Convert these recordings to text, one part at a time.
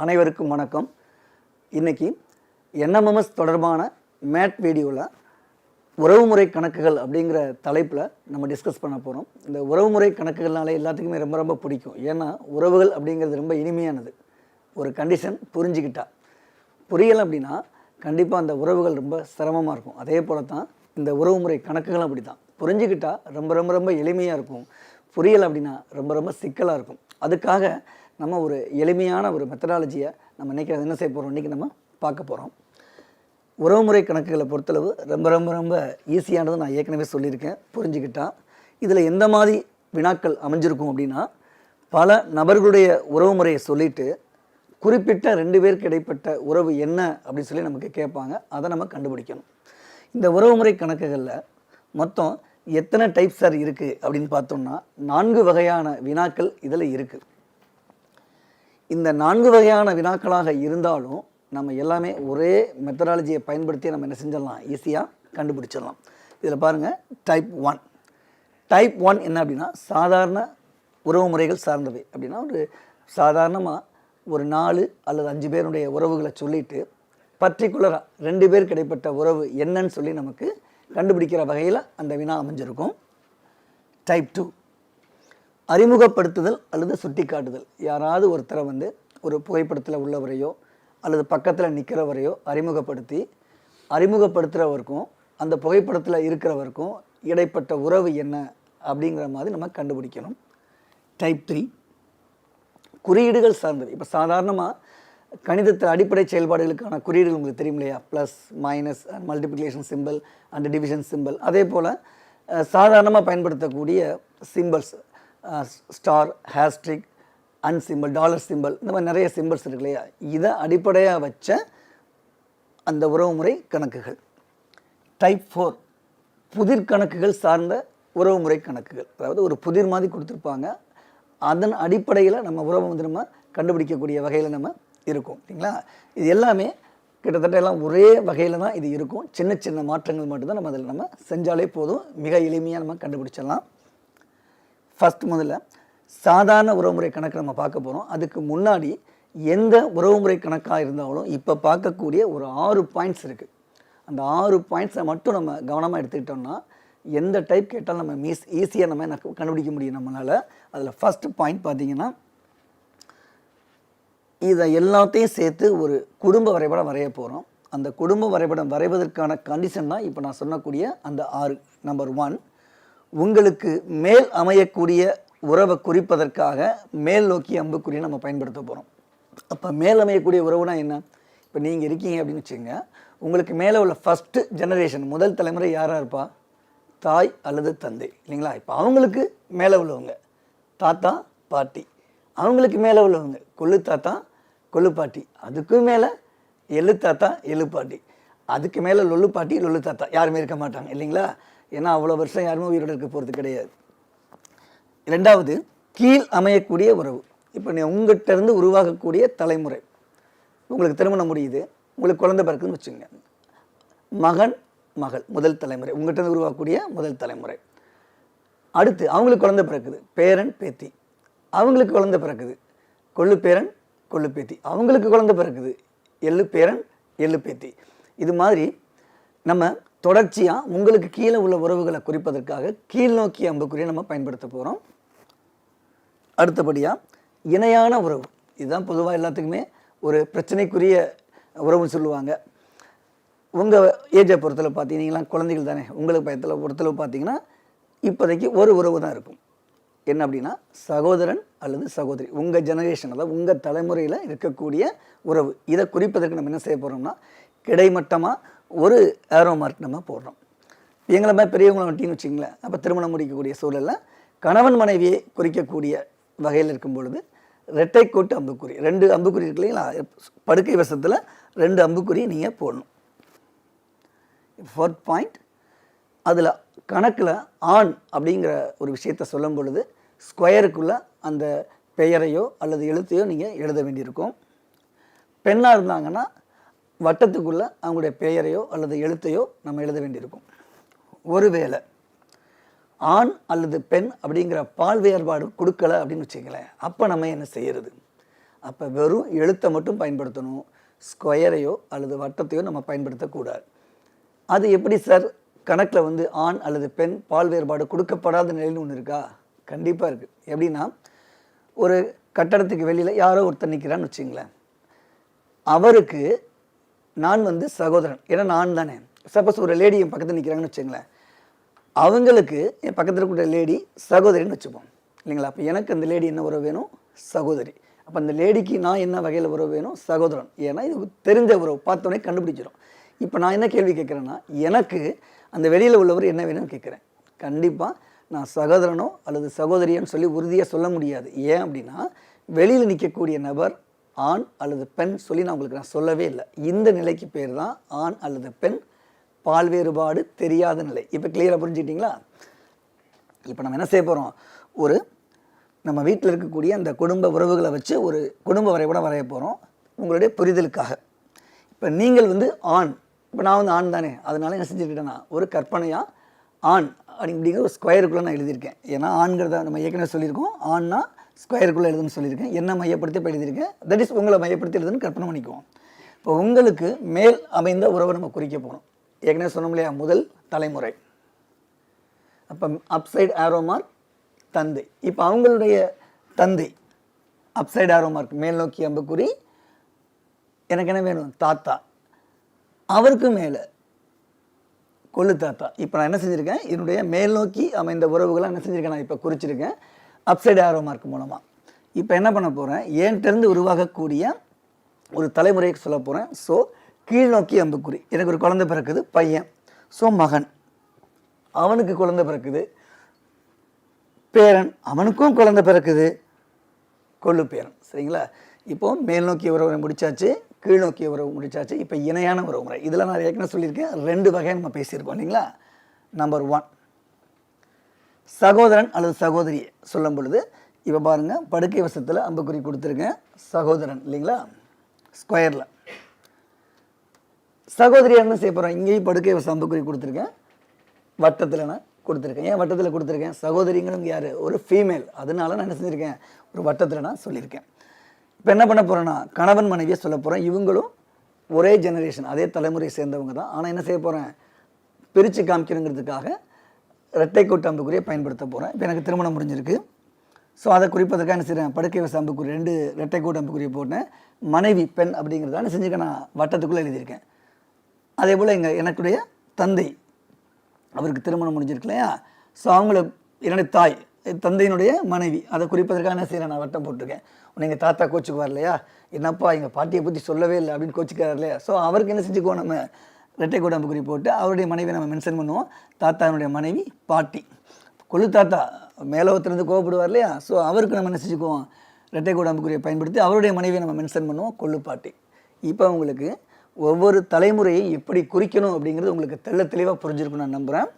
அனைவருக்கும் வணக்கம். இன்னைக்கு என்எம்எம்எஸ் தொடர்பான மேட் வீடியோவில் உறவுமுறை கணக்குகள் அப்படிங்கிற தலைப்பில் நம்ம டிஸ்கஸ் பண்ண போகிறோம். இந்த உறவுமுறை கணக்குகள்னாலே எல்லாத்துக்குமே ரொம்ப ரொம்ப பிடிக்கும். ஏன்னா உறவுகள் அப்படிங்கிறது ரொம்ப இனிமையானது. ஒரு கண்டிஷன் புரிஞ்சுக்கிட்டா, புரியலை அப்படின்னா கண்டிப்பாக அந்த உறவுகள் ரொம்ப சிரமமாக இருக்கும். அதே போல தான் இந்த உறவுமுறை கணக்குகளும் அப்படி தான். புரிஞ்சுக்கிட்டா ரொம்ப ரொம்ப ரொம்ப எளிமையாக இருக்கும், புரியலை அப்படின்னா ரொம்ப ரொம்ப சிக்கலாக இருக்கும். அதுக்காக நம்ம ஒரு எளிமையான ஒரு மெத்தடாலஜியை நம்ம இன்றைக்கி என்ன செய்ய போகிறோம், இன்றைக்கி நம்ம பார்க்க போகிறோம். உறவுமுறை கணக்குகளை பொறுத்தளவு ரொம்ப ரொம்ப ரொம்ப ஈஸியானது நான் ஏற்கனவே சொல்லியிருக்கேன். புரிஞ்சுக்கிட்டா இதில் எந்த மாதிரி வினாக்கள் அமைஞ்சிருக்கும் அப்படின்னா, பல நபர்களுடைய உறவுமுறையை சொல்லிவிட்டு குறிப்பிட்ட 2 பேருக்கு இடைப்பட்ட உறவு என்ன அப்படின்னு சொல்லி நமக்கு கேட்பாங்க. அதை நம்ம கண்டுபிடிக்கணும். இந்த உறவுமுறை கணக்குகளில் மொத்தம் எத்தனை டைப்ஸ் சார் இருக்குது அப்படின்னு பார்த்தோம்னா 4 வகையான வினாக்கள் இதில் இருக்குது. இந்த 4 வகையான வினாக்களாக இருந்தாலும் நம்ம எல்லாமே ஒரே மெத்தடாலஜியை பயன்படுத்தி நம்ம என்ன செஞ்சிடலாம், ஈஸியாக கண்டுபிடிச்சிடலாம். இதில் பாருங்கள், டைப் 1 என்ன அப்படின்னா சாதாரண உறவுமுறைகள் சார்ந்தவை. அப்படின்னா ஒரு சாதாரணமாக ஒரு 4 அல்லது 5 பேருடைய உறவுகளை சொல்லிவிட்டு பர்டிகுலராக 2 பேருக்கு இடைப்பட்ட உறவு என்னன்னு சொல்லி நமக்கு கண்டுபிடிக்கிற வகையில் அந்த வினா அமைஞ்சிருக்கும். டைப் 2 அறிமுகப்படுத்துதல் அல்லது சுட்டி காட்டுதல். யாராவது ஒருத்தரை ஒரு புகைப்படத்தில் உள்ளவரையோ அல்லது பக்கத்தில் நிற்கிறவரையோ அறிமுகப்படுத்துகிறவருக்கும் அந்த புகைப்படத்தில் இருக்கிறவருக்கும் இடைப்பட்ட உறவு என்ன அப்படிங்கிற மாதிரி நம்ம கண்டுபிடிக்கணும். டைப் 3 குறியீடுகள் சார்ந்தது. இப்போ சாதாரணமாக கணிதத்தில் அடிப்படை செயல்பாடுகளுக்கான குறியீடுகள் உங்களுக்கு தெரியும் இல்லையா, plus, minus, multiplication symbol and division symbol. அதே போல் சாதாரணமாக பயன்படுத்தக்கூடிய symbols, star, asterisk, and symbol, dollar symbol, இந்த மாதிரி நிறைய சிம்பிள்ஸ் இருக்கு இல்லையா, இதை அடிப்படையாக வச்ச அந்த உறவுமுறை கணக்குகள். டைப் 4 புதிர் கணக்குகள் சார்ந்த உறவுமுறை கணக்குகள். அதாவது ஒரு புதிர் மாதிரி கொடுத்துருப்பாங்க, அதன் அடிப்படையில் நம்ம உறவை நம்ம கண்டுபிடிக்கக்கூடிய வகையில் நம்ம இருக்கும் இல்லைங்களா. இது எல்லாமே கிட்டத்தட்ட எல்லாம் ஒரே வகையில் தான் இது இருக்கும். சின்ன சின்ன மாற்றங்கள் மட்டும்தான் நம்ம அதில் நம்ம செஞ்சாலே போதும், மிக எளிமையாக நம்ம கண்டுபிடிச்சிடலாம். ஃபஸ்ட் முதல்ல சாதாரண உறவுமுறை கணக்கு நம்ம பார்க்க போகிறோம். அதுக்கு முன்னாடி எந்த உறவுமுறை கணக்காக இருந்தாலும் இப்போ பார்க்கக்கூடிய ஒரு 6 பாயிண்ட்ஸ் இருக்குது. அந்த 6 பாயிண்ட்ஸை மட்டும் நம்ம கவனமாக எடுத்துக்கிட்டோம்னா எந்த டைப் கேட்டாலும் நம்ம ஈஸியாக நம்ம கண்டுபிடிக்க முடியும் நம்மளால். அதில் ஃபஸ்ட்டு பாயிண்ட் பார்த்திங்கன்னா, இதை எல்லாத்தையும் சேர்த்து ஒரு குடும்ப வரைபடம் வரைய போகிறோம். அந்த குடும்ப வரைபடம் வரைவதற்கான கண்டிஷன் தான் இப்போ நான் சொன்னக்கூடிய அந்த 6. நம்பர் 1, உங்களுக்கு மேல் அமையக்கூடிய உறவை குறிப்பதற்காக மேல் நோக்கி அம்புக்குறியை நம்ம பயன்படுத்த போகிறோம். அப்போ மேல் அமையக்கூடிய உறவுனா என்ன? இப்போ நீங்கள் இருக்கீங்க அப்படின்னு வச்சுக்கோங்க, உங்களுக்கு மேலே உள்ள ஃபஸ்ட்டு ஜெனரேஷன், முதல் தலைமுறை யாராக இருப்பா? தாய் அல்லது தந்தை இல்லைங்களா. இப்போ அவங்களுக்கு மேலே உள்ளவங்க தாத்தா பாட்டி, அவங்களுக்கு மேலே உள்ளவங்க கொள்ளு தாத்தா கொள்ளு பாட்டி, அதுக்கும் மேலே எள்ளு தாத்தா எள்ளு பாட்டி, அதுக்கு மேலே லொல்லு பாட்டி லொல்லு தாத்தா, யாருமே இருக்க மாட்டாங்க இல்லைங்களா. ஏன்னா அவ்வளோ வருஷம் யாருமே உயிரோடு இருக்க போகிறது கிடையாது. 2வது கீழ் அமையக்கூடிய உறவு. இப்போ நீ உங்கள்கிட்ட இருந்து உருவாகக்கூடிய தலைமுறை, உங்களுக்கு திருமணம் முடியுது, உங்களுக்கு குழந்தை பிறக்குதுன்னு வச்சுங்க, மகன் மகள் முதல் தலைமுறை, உங்கள்கிட்ட இருந்து உருவாக்கக்கூடிய முதல் தலைமுறை. அடுத்து அவங்களுக்கு குழந்தை பிறக்குது, பேரன் பேத்தி, அவங்களுக்கு குழந்தை பிறக்குது, கொள்ளு பேரன் கொள்ளு பேத்தி, அவங்களுக்கு குழந்தை பிறக்குது, எள்ளு பேரன் எள்ளு பேத்தி. இது மாதிரி நம்ம தொடர்ச்சியாக உங்களுக்கு கீழே உள்ள உறவுகளை குறிப்பதற்காக கீழ் நோக்கிய அம்புக்குறியை நம்ம பயன்படுத்த போகிறோம். அடுத்தபடியாக இணையான உறவு. இதுதான் பொதுவாக எல்லாத்துக்குமே ஒரு பிரச்சனைக்குரிய உறவுன்னு சொல்லுவாங்க. உங்கள் ஏஜை பொறுத்தளவு பார்த்தீங்கன்னா குழந்தைகள் தானே, உங்களுக்கு பொறுத்தளவு பார்த்தீங்கன்னா இப்போதைக்கு ஒரு உறவு தான் இருக்கும். என்ன அப்படின்னா சகோதரன் அல்லது சகோதரி, உங்கள் ஜெனரேஷன், அதாவது உங்கள் தலைமுறையில் இருக்கக்கூடிய உறவு. இதை குறிப்பதற்கு நம்ம என்ன செய்ய போகிறோம்னா கிடைமட்டமாக ஒரு ஏரோ மார்க் நம்ம போடுறோம். எங்களை மாதிரி பெரியவங்களை வட்டின்னு வச்சிங்களேன், அப்போ திருமணம் முடிக்கக்கூடிய சூழலில் கணவன் மனைவியை குறிக்கக்கூடிய வகையில் இருக்கும் பொழுது இரட்டை கோட்டு அம்புக்குறி, 2 அம்புக்குறி இருக்கு இல்லைங்களா, படுக்கை வசத்தில் 2 அம்புக்குறி நீங்கள் போடணும். 4th பாயிண்ட், அதில் கணக்கில் ஆண் அப்படிங்கிற ஒரு விஷயத்தை சொல்லும் பொழுது ஸ்கொயருக்குள்ளே அந்த பெயரையோ அல்லது எழுத்தையோ நீங்கள் எழுத வேண்டியிருக்கும். பெண்ணாக இருந்தாங்கன்னா வட்டத்துக்குள்ளே அவங்களுடைய பெயரையோ அல்லது எழுத்தையோ நம்ம எழுத வேண்டியிருக்கும். ஒருவேளை ஆண் அல்லது பெண் அப்படிங்கிற பால் வேறுபாடு கொடுக்கல அப்படின்னு வச்சுக்கங்களேன், அப்போ நம்ம என்ன செய்யறது? அப்போ வெறும் எழுத்தை மட்டும் பயன்படுத்தணும், ஸ்கொயரையோ அல்லது வட்டத்தையோ நம்ம பயன்படுத்தக்கூடாது. அது எப்படி சார் கணக்கில் வந்து ஆண் அல்லது பெண் பால் வேறுபாடு கொடுக்கப்படாத நிலைன்னு ஒன்று இருக்கா? கண்டிப்பாக இருக்குது. எப்படின்னா, ஒரு கட்டடத்துக்கு வெளியில் யாரோ ஒருத்தர் நிற்கிறான்னு வச்சுங்களேன், அவருக்கு நான் வந்து சகோதரன், ஏன்னா நான் தானே. சப்போஸ் ஒரு லேடி என் பக்கத்தில் நிற்கிறாங்கன்னு வச்சுங்களேன், அவங்களுக்கு என் பக்கத்தில் இருக்கிற லேடி சகோதரின்னு வச்சுப்போம் இல்லைங்களா? அப்போ எனக்கு அந்த லேடி என்ன உறவு வேணும்? சகோதரி. அப்போ அந்த லேடிக்கு நான் என்ன வகையில் உறவு வேணும்? சகோதரன். ஏன்னா இது தெரிஞ்ச உறவு, பார்த்தோன்னே கண்டுபிடிச்சிடும். இப்போ நான் என்ன கேள்வி கேட்குறேன்னா, எனக்கு அந்த வெளியில் உள்ளவர் என்ன வேணும்னு கேட்குறேன். கண்டிப்பாக நான் சகோதரனோ அல்லது சகோதரியோன்னு சொல்லி உறுதியாக சொல்ல முடியாது. ஏன் அப்படின்னா, வெளியில் நிற்கக்கூடிய நபர் ஆண் அல்லது பெண் சொல்லி நான் உங்களுக்கு நான் சொல்லவே இல்லை. இந்த நிலைக்கு பேர் தான் ஆண் அல்லது பெண் பால் வேறுபாடு தெரியாத நிலை. இப்போ கிளியராக புரிஞ்சுக்கிட்டீங்களா? இப்போ நம்ம என்ன செய்ய போகிறோம், ஒரு நம்ம வீட்டில் இருக்கக்கூடிய அந்த குடும்ப உறவுகளை வச்சு ஒரு குடும்ப வரைபடம் வரைய போகிறோம் உங்களுடைய புரிதலுக்காக. இப்போ நீங்கள் வந்து ஆண், இப்போ நான் வந்து ஆண் தானே, அதனால என்ன செஞ்சுக்கிட்டேன்னா ஒரு கற்பனையாக ஆண் அப்படிங்கிற ஒரு ஸ்கொயருக்குள்ளே நான் எழுதியிருக்கேன். ஏன்னா ஆண்கிறத நம்ம ஏற்கனவே சொல்லியிருக்கோம், ஆண்னா ஸ்கொயருக்குள்ளே எழுதுன்னு சொல்லியிருக்கேன். என்ன மையப்படுத்தி இப்போ எழுதியிருக்கேன், தட் இஸ் உங்களை மையப்படுத்தி எழுதுன்னு கற்பனை பண்ணிக்குவோம். இப்போ உங்களுக்கு மேல் அமைந்த உறவை நம்ம குறிக்க போகிறோம். ஏற்கனவே சொன்னோம் இல்லையா, முதல் தலைமுறை. அப்போ அப்சைடு ஆரோ மார்க் தந்தை. இப்போ அவங்களுடைய தந்தை அப்சைடு ஆரோ மார்க் மேல் நோக்கி அம்புக்குறி, எனக்கு என்ன வேணும்? தாத்தா. அவருக்கு மேலே கொள்ளு தாத்தா. இப்போ நான் என்ன செஞ்சுருக்கேன், என்னுடைய மேல் நோக்கி அமைந்த உறவுகளை என்ன செஞ்சுருக்கேன், நான் இப்போ குறிச்சிருக்கேன் அப்சைடு ஆரோ மார்க் மூலமாக. இப்போ என்ன பண்ண போகிறேன், ஏன்ட்டேருந்து உருவாகக்கூடிய ஒரு தலைமுறைக்கு சொல்ல போகிறேன். ஸோ கீழ் நோக்கி அம்புக்குறி, எனக்கு ஒரு குழந்தை பிறக்குது, பையன். ஸோ மகன், அவனுக்கு குழந்தை பிறக்குது, பேரன், அவனுக்கும் குழந்தை பிறக்குது, கொள்ளு பேரன். சரிங்களா? இப்போது மேல் நோக்கிய உறவு முடிச்சாச்சு, கீழ் நோக்கிய உறவு முடிச்சாச்சு. இப்போ இணையான உறவு முறை. இதில் நான் ஏற்கனவே சொல்லியிருக்கேன், 2 வகையாக நம்ம பேசியிருக்கோம் இல்லைங்களா? நம்பர் 1 சகோதரன் அல்லது சகோதரி சொல்லும் பொழுது, இப்போ பாருங்கள் படுக்கை வசத்தில் அம்புக்குறி கொடுத்துருக்கேன், சகோதரன் இல்லைங்களா, ஸ்கொயரில். சகோதரியாக என்ன செய்ய போகிறேன், இங்கேயும் படுக்கை வசம் அம்புக்குறி கொடுத்துருக்கேன், வட்டத்தில் நான் கொடுத்துருக்கேன். ஏன் வட்டத்தில் கொடுத்துருக்கேன், சகோதரிங்கிறது யார்? ஒரு ஃபீமேல். அதனால நான் என்ன செஞ்சுருக்கேன், ஒரு வட்டத்தில் நான் சொல்லியிருக்கேன். இப்போ என்ன பண்ண போகிறேன்னா, கணவன் மனைவியை சொல்ல போகிறேன். இவங்களும் ஒரே ஜெனரேஷன், அதே தலைமுறையை சேர்ந்தவங்க தான். ஆனால் என்ன செய்ய போகிறேன், பிரித்து காமிக்கணுங்கிறதுக்காக இரட்டை கோட்டு அம்புக்குறியை பயன்படுத்த போகிறேன். இப்போ எனக்கு திருமணம் முடிஞ்சிருக்கு. ஸோ அதை குறிப்பதற்காக என்ன செய்கிறேன், படுக்கை வச அம்புக்குறி 2 இரட்டை கோட்டு அம்புக்குறியை போட்டேன். மனைவி பெண் அப்படிங்கிறத என்ன செஞ்சுருக்கேன், நான் வட்டத்துக்குள்ளே எழுதியிருக்கேன். அதே போல் எனக்குடைய தந்தை, அவருக்கு திருமணம் முடிஞ்சிருக்கு இல்லையா, ஸோ அவங்கள என்னுடைய தாய், தந்தையினுடைய மனைவி, அதை குறிப்பதற்காக என்ன செய்கிறேன், நான் வட்டம் போட்டிருக்கேன். நீங்கள் தாத்தா கோச்சுக்குவார் இல்லையா, என்னப்பா எங்கள் பாட்டியை பற்றி சொல்லவே இல்லை அப்படின்னு கோச்சிக்கிறார் இல்லையா, ஸோ அவருக்கு என்ன செஞ்சுக்குவோம், நம்ம ரெட்டை கோடு அம்புக்குறி போட்டு அவருடைய மனைவியை நம்ம மென்ஷன் பண்ணுவோம். தாத்தானுடைய மனைவி பாட்டி, கொள்ளு தாத்தா மேலோகத்திலேருந்து கோவப்படுவார் இல்லையா, ஸோ அவருக்கு நம்ம என்ன செஞ்சுக்குவோம், ரெட்டை கோடு அம்புக்குறியை பயன்படுத்தி அவருடைய மனைவியை நம்ம மென்ஷன் பண்ணுவோம், கொள்ளு பாட்டி. இப்போ உங்களுக்கு ஒவ்வொரு தலைமுறையை எப்படி குறிக்கணும் அப்படிங்கிறது உங்களுக்கு தெளிவாக புரிஞ்சிருக்கும் நான் நம்புகிறேன்.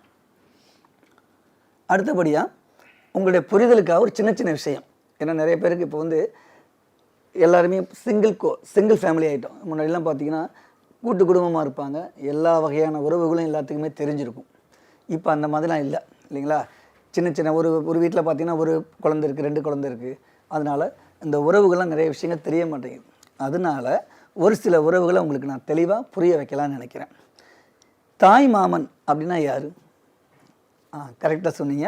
அடுத்தபடியாக உங்களுடைய புரிதலுக்காக ஒரு சின்ன விஷயம். ஏன்னா நிறைய பேருக்கு இப்போ வந்து எல்லாருமே சிங்கிள் ஃபேமிலி ஆகிட்டோம். முன்னாடிலாம் பார்த்தீங்கன்னா கூட்டு குடும்பமாக இருப்பாங்க, எல்லா வகையான உறவுகளும் எல்லாத்துக்குமே தெரிஞ்சிருக்கும். இப்போ அந்த மாதிரிலாம் இல்லை இல்லைங்களா. சின்ன ஒரு வீட்டில் பார்த்தீங்கன்னா ஒரு குழந்தை இருக்குது, 2 குழந்தை இருக்குது. அதனால் இந்த உறவுகள்லாம் நிறைய விஷயங்கள் தெரிய மாட்டேங்குது. அதனால் ஒரு சில உறவுகளை உங்களுக்கு நான் தெளிவாக புரிய வைக்கலான்னு நினைக்கிறேன். தாய் மாமன் அப்படின்னா யார்? கரெக்டாக சொன்னீங்க.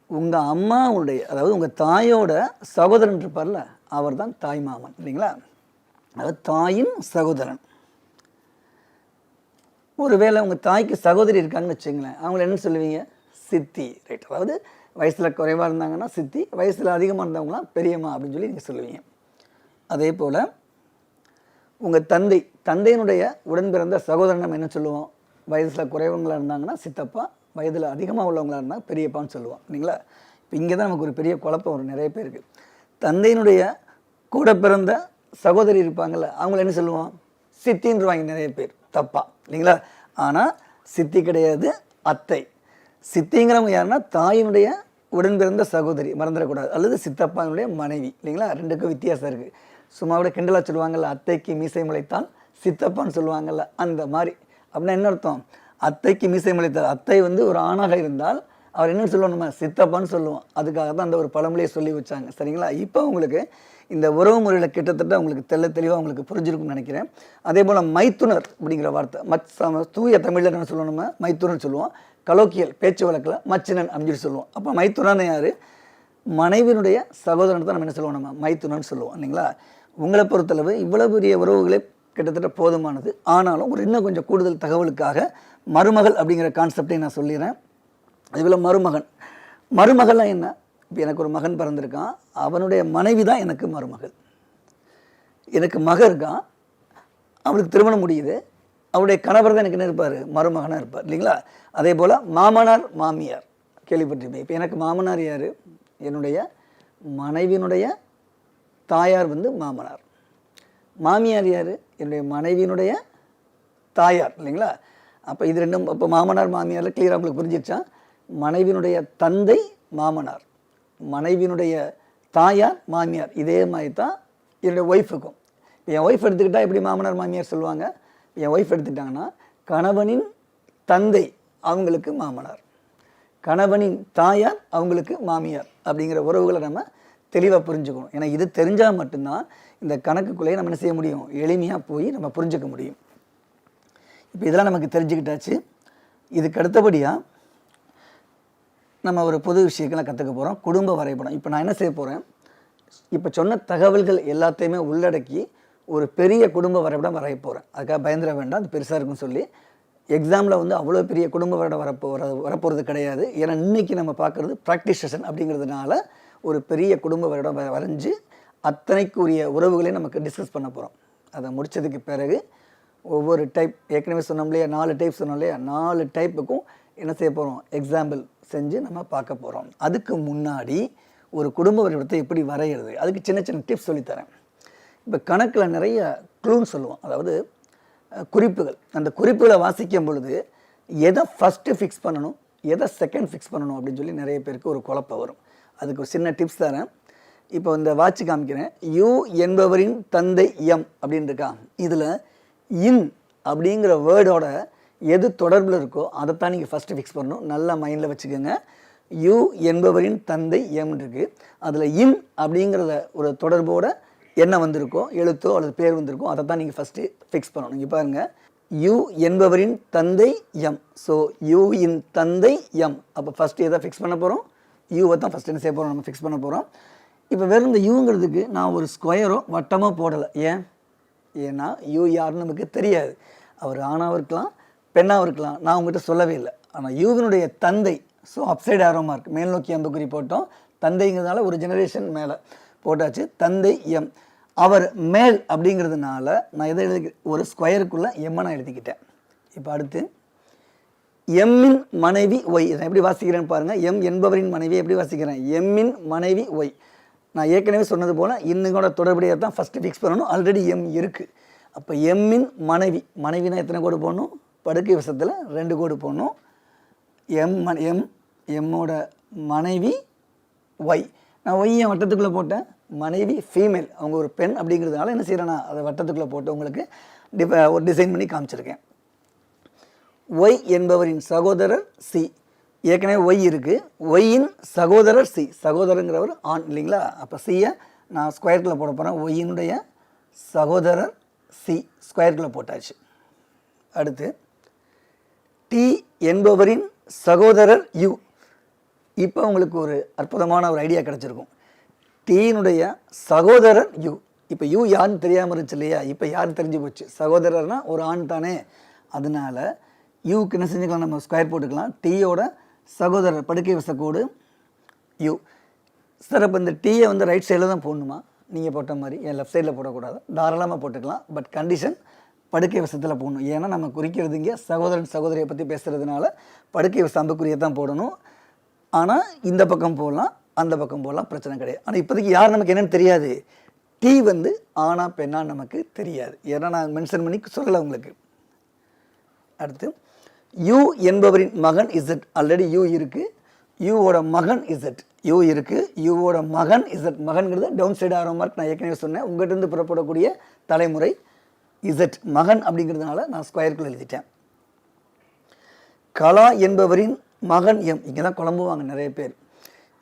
உங்கள் அம்மாவுடைய, அதாவது உங்கள் தாயோட சகோதரன் இருப்பார்ல, அவர் தான் தாய் மாமன் இல்லைங்களா. அதாவது தாயின் சகோதரன். ஒருவேளை உங்கள் தாய்க்கு சகோதரி இருக்காங்கன்னு வச்சுங்களேன், அவங்கள என்ன சொல்லுவீங்க, சித்தி. ரைட். அதாவது வயசில் குறைவாக இருந்தாங்கன்னா சித்தி, வயசில் அதிகமாக இருந்தவங்களாம் பெரியம்மா அப்படின்னு சொல்லி நீங்கள் சொல்லுவீங்க. அதே போல் உங்கள் தந்தையினுடைய உடன் பிறந்த சகோதரன் நம்ம என்ன சொல்லுவோம், வயசில் குறைவங்களாக இருந்தாங்கன்னா சித்தப்பா, வயதில் அதிகமாக உள்ளவங்களாக இருந்தால் பெரியப்பான்னு சொல்லுவோம் இல்லைங்களா. இப்போ இங்கே தான் நமக்கு ஒரு பெரிய குழப்பம் வரும் நிறைய பேருக்கு. தந்தையினுடைய கூட பிறந்த சகோதரி இருப்பாங்கள்ல, அவங்கள என்ன சொல்லுவோம், சித்தின்றுவாங்க நிறைய பேர், தப்பா இல்லைங்களா. ஆனால் சித்தி கிடையாது, அத்தை. சித்திங்கிறவங்க யாருன்னா தாயினுடைய உடன் பிறந்த சகோதரி, மறந்துடக்கூடாது, அல்லது சித்தப்பானுடைய மனைவி இல்லைங்களா. 2க்கும் வித்தியாசம் இருக்குது. சும்மா கூட கிண்டலாக சொல்லுவாங்கள்ல, அத்தைக்கு மீசை முளைத்தால் சித்தப்பான்னு சொல்லுவாங்கள்ல, அந்த மாதிரி. அப்படின்னா என்ன அர்த்தம், அத்தைக்கு மீசை முளைத்தால், அத்தை வந்து ஒரு ஆணாக இருந்தால் அவர் என்னன்னு சொல்லுவோம், நம்ம சித்தப்பான்னு சொல்லுவோம். அதுக்காக தான் அந்த ஒரு பழமொழியை சொல்லி வச்சாங்க. சரிங்களா? இப்போ உங்களுக்கு இந்த உறவு முறையில் கிட்டத்தட்ட உங்களுக்கு தெளிவாக உங்களுக்கு புரிஞ்சிருக்கும்னு நினைக்கிறேன். அதே போல் மைத்துனர் அப்படிங்கிற வார்த்தை தூய தமிழில் என்ன சொல்லுவோம், நம்ம மைத்துனர்னு சொல்லுவோம். கலோக்கியல் பேச்சு வழக்கில் மச்சினன் அப்படின்னு சொல்லுவோம். அப்போ மைத்துனர்னு யார்? மனைவியினுடைய சகோதரன் தான் நம்ம என்ன சொல்லுவோம், நம்ம மைத்துனர்னு சொல்லுவோம் இல்லைங்களா? உங்களை பொறுத்தளவு இவ்வளோ பெரிய உறவுகளே கிட்டத்தட்ட போதுமானது. ஆனாலும் ஒரு இன்னும் கொஞ்சம் கூடுதல் தகவலுக்காக மருமகள் அப்படிங்கிற கான்செப்டையும் நான் சொல்லிடுறேன். அதுபோல் மருமகள்லாம் என்ன? இப்போ எனக்கு ஒரு மகன் பிறந்திருக்கான், அவனுடைய மனைவி தான் எனக்கு மருமகள். எனக்கு மகன் இருக்கான், அவளுக்கு திருமணம் முடியுது, அவருடைய கணவர் தான் எனக்கு என்ன இருப்பார், மருமகனாக இருப்பார் இல்லைங்களா? அதே போல் மாமனார் மாமியார் கேள்விப்பட்டிருப்பேன். இப்போ எனக்கு மாமனார் யார்? என்னுடைய மனைவியினுடைய தாயார் மாமனார். மாமியார் யார்? என்னுடைய மனைவியினுடைய தாயார் இல்லைங்களா? அப்போ இது ரெண்டும் இப்போ மாமனார் மாமியாரில் கிளியராக உங்களுக்கு புரிஞ்சிருச்சா? மனைவியினுடைய தந்தை மாமனார், மனைவியினுடைய தாயார் மாமியார். இதே மாதிரி தான் என்னுடைய ஒய்ஃபுக்கும். என் ஒய்ஃப் எடுத்துக்கிட்டால் எப்படி மாமனார் மாமியார் சொல்லுவாங்க? என் ஒய்ஃப் எடுத்துக்கிட்டாங்கன்னா கணவனின் தந்தை அவங்களுக்கு மாமனார், கணவனின் தாயார் அவங்களுக்கு மாமியார் அப்படிங்கிற உறவுகளை நம்ம தெளிவாக புரிஞ்சுக்கணும். ஏன்னா இது தெரிஞ்சால் மட்டும்தான் இந்த கணக்குக்குள்ளேயே நம்ம என்ன செய்ய முடியும், எளிமையாக போய் நம்ம புரிஞ்சுக்க முடியும். இப்போ இதெல்லாம் நமக்கு தெரிஞ்சுக்கிட்டாச்சு. இதுக்கு அடுத்தபடியாக நம்ம ஒரு புது விஷயங்களை கற்றுக்க போகிறோம், குடும்ப வரைபடம். இப்போ நான் என்ன செய்ய போகிறேன், இப்போ சொன்ன தகவல்கள் எல்லாத்தையுமே உள்ளடக்கி ஒரு பெரிய குடும்ப வரைபடம் வரைய போகிறேன். அதுக்காக பயந்துட வேண்டாம், அது பெருசாக இருக்குன்னு சொல்லி. எக்ஸாமில் அவ்வளோ பெரிய குடும்ப வரைபடம் வரப்போகிறது கிடையாது. ஏன்னா இன்றைக்கி நம்ம பார்க்குறது ப்ராக்டிஸ் செஷன் அப்படிங்கிறதுனால ஒரு பெரிய குடும்ப வரைபடம் வரைஞ்சி அத்தனைக்குரிய உறவுகளையும் நமக்கு டிஸ்கஸ் பண்ண போகிறோம். அதை முடித்ததுக்கு பிறகு ஒவ்வொரு டைப், ஏற்கனவே சொன்னோம் இல்லையா, 4 டைப் சொன்னோம் இல்லையா, 4 டைப்புக்கும் என்ன செய்ய போகிறோம், எக்ஸாம்பிள் செஞ்சு நம்ம பார்க்க போகிறோம். அதுக்கு முன்னாடி ஒரு குடும்ப வரைபடத்தை எப்படி வரைகிறது, அதுக்கு சின்ன சின்ன டிப்ஸ் சொல்லித்தரேன். இப்போ கணக்கில் நிறைய க்ளூன்னு சொல்லுவோம், அதாவது குறிப்புகள். அந்த குறிப்புகளை வாசிக்கும் பொழுது எதை ஃபஸ்ட்டு ஃபிக்ஸ் பண்ணணும், எதை செகண்ட் ஃபிக்ஸ் பண்ணணும் அப்படின்னு சொல்லி நிறைய பேருக்கு ஒரு குழப்பம் வரும். அதுக்கு ஒரு சின்ன டிப்ஸ் தரேன். இப்போ இந்த வாட்சி காமிக்கிறேன். யூ என்பவரின் தந்தை எம் அப்படின்னு இருக்கா, இதில் இன் அப்படிங்கிற வேர்டோட எது தொடர்பில் இருக்கோ அதைத்தான் நீங்கள் ஃபஸ்ட்டு ஃபிக்ஸ் பண்ணணும். நல்லா மைண்டில் வச்சுக்கோங்க. யூ என்பவரின் தந்தை எம் இருக்குது, அதில் இன் அப்படிங்கிறத ஒரு தொடர்போட என்ன வந்திருக்கோ, எழுத்தோ அல்லது பேர் வந்திருக்கோ, அதை தான் நீங்கள் ஃபஸ்ட்டு ஃபிக்ஸ் பண்ணணும். இங்கே பாருங்கள், யூ என்பவரின் தந்தை எம். ஸோ யூ இன் தந்தை எம். அப்போ ஃபஸ்ட்டு எதை ஃபிக்ஸ் பண்ண போகிறோம், யூவை தான் ஃபஸ்ட்டு என்ன செய்ய போகிறோம், நம்ம ஃபிக்ஸ் பண்ண போகிறோம். இப்போ வெறும் இந்த யூங்கிறதுக்கு நான் ஒரு ஸ்கொயரோ வட்டமோ போடலை. ஏன்னா யூ யாருன்னு நமக்கு தெரியாது. அவர் ஆணாக இருக்கலாம், பெண்ணாக இருக்கலாம், நான் உங்கள்கிட்ட சொல்லவே இல்லை. ஆனால் யூவினுடைய தந்தை, ஸோ அப்சைட் ஆரோ மார்க், மேல் நோக்கி அம்புக்குறி போட்டோம். தந்தைங்கிறதுனால ஒரு ஜெனரேஷன் மேலே போட்டாச்சு. தந்தை எம். அவர் மேல் அப்படிங்கிறதுனால நான் எதை எழுதி, ஒரு ஸ்கொயருக்குள்ளே எம்மை நான் எழுதிக்கிட்டேன். இப்போ அடுத்து எம்மின் மனைவி ஒய். நான் எப்படி வாசிக்கிறேன்னு பாருங்கள். எம் என்பவரின் மனைவி எப்படி வாசிக்கிறேன், எம்மின் மனைவி ஒய். நான் ஏற்கனவே சொன்னது போல் இன்னும் தொடர்புடையாக தான் ஃபஸ்ட்டு ஃபிக்ஸ் பண்ணணும். ஆல்ரெடி எம் இருக்குது. அப்போ எம்மின் மனைவி, மனைவினா எத்தனை கோடு போடணும், படுக்கை வசத்தில் 2 கோடு போடணும். எம்மோட மனைவி ஒய். நான் ஒய்யை வட்டத்துக்குள்ளே போட்டேன். மனைவி ஃபீமேல், அவங்க ஒரு பெண் அப்படிங்கிறதுனால என்ன செய்கிறேன்னா அதை வட்டத்துக்குள்ளே போட்டு உங்களுக்கு ஒரு டிசைன் பண்ணி காமிச்சிருக்கேன். ஒய் என்பவரின் சகோதரர் சி. ஏற்கனவே ஒய் இருக்குது, ஒய்யின் சகோதரர் சி. சகோதரங்கிறவர் ஆண் இல்லைங்களா? அப்போ சியை நான் ஸ்கொயருக்குள்ளே போட போகிறேன். ஒய்யினுடைய சகோதரர் சி ஸ்கொயருக்குள்ளே போட்டாச்சு. அடுத்து டி என்பவரின் சகோதரர் யூ. இப்போ உங்களுக்கு ஒரு அற்புதமான ஒரு ஐடியா கிடச்சிருக்கும். டீனுடைய சகோதரர் யூ. இப்போ யூ யாருன்னு தெரியாமல் இருந்துச்சு இல்லையா, இப்போ யார் தெரிஞ்சு போச்சு, சகோதரர்னா ஒரு ஆண் தானே. அதனால யூக்கு என்ன செஞ்சுக்கலாம், நம்ம ஸ்கொயர் போட்டுக்கலாம். டீயோட சகோதரர் படுக்கை வசக்கோடு யூ. சார் அப்போ இந்த டீயை ரைட் சைடில் தான் போடணுமா, நீங்கள் போட்ட மாதிரி என் லெஃப்ட் சைடில் போடக்கூடாது, தாராளமாக போட்டுக்கலாம். பட் கண்டிஷன் படுக்கை வசத்தில் போடணும். ஏன்னா நம்ம குறிக்கிறது இங்கே சகோதரன் சகோதரியை பற்றி பேசுகிறதுனால படுக்கை வச அம்புக்குறியை தான் போடணும். ஆனால் இந்த பக்கம் போடலாம், அந்த பக்கம் போடலாம், பிரச்சனை கிடையாது. ஆனால் இப்போதைக்கு யார் நமக்கு என்னென்னு தெரியாது, டீ ஆனா பெண்ணா நமக்கு தெரியாது. ஏன்னா நான் மென்ஷன் பண்ணி சொல்லலை உங்களுக்கு. அடுத்து யூ என்பவரின் மகன் இசட். ஆல்ரெடி யூ இருக்குது, யூவோட மகன் இசட். யூ இருக்குது, யூவோட மகன் இசட். மகன்கிறது டவுன் சைடு ஆரோ மார்க், நான் ஏற்கனவே சொன்னேன். உங்கள்கிட்ட புறப்படக்கூடிய தலைமுறை இசட். மகன் அப்படிங்கிறதுனால நான் ஸ்கொயருக்குள் எழுதிட்டேன். கலா என்பவரின் மகன் எம். இங்கே தான் குழம்புவாங்க நிறைய பேர்.